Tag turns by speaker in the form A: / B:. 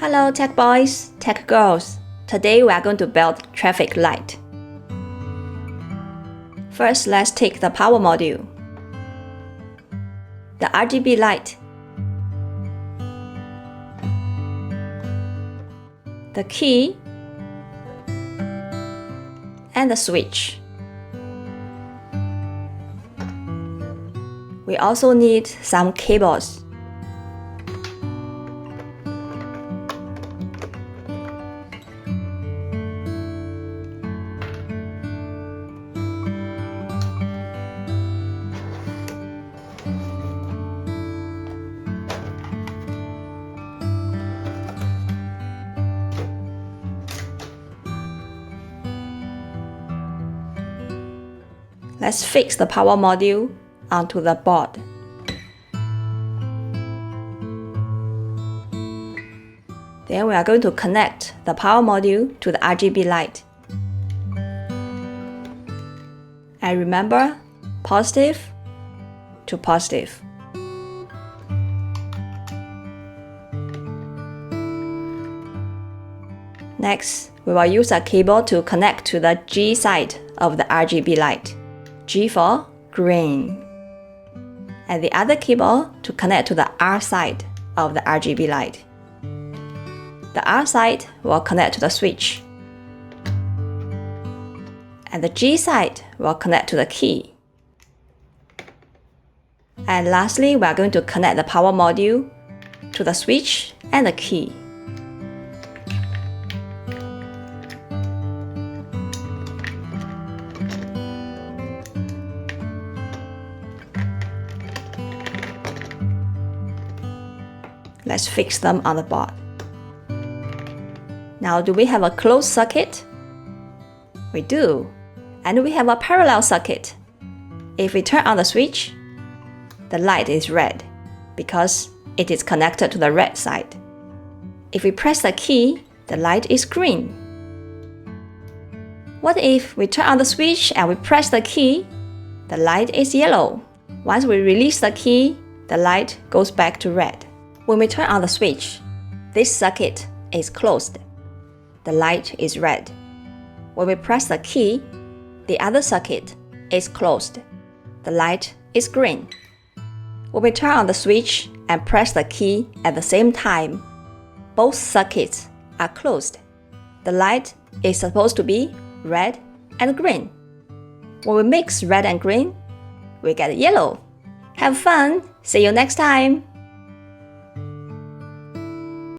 A: Hello tech boys, tech girls. Today we are going to build traffic light. First, let's take the power module, the RGB light, the key, and the switch. We also need some cables. Let's fix the power module onto the board. Then we are going to connect the power module to the RGB light. And remember, positive to positive. Next, we will use a cable to connect to the G side of the RGB light. G for green. And the other cable to connect to the R side of the RGB light. The R side will connect to the switch. And the G side will connect to the key. And lastly, we are going to connect the power module to the switch and the key. Let's fix them on the board. Now, do we have a closed circuit? We do. And we have a parallel circuit. If we turn on the switch, the light is red because it is connected to the red side. If we press the key, the light is green. What if we turn on the switch and we press the key? The light is yellow. Once we release the key, the light goes back to red. When we turn on the switch, this circuit is closed. The light is red. When we press the key, the other circuit is closed. The light is green. When we turn on the switch and press the key at the same time, both circuits are closed. The light is supposed to be red and green. When we mix red and green, we get yellow. Have fun! See you next time!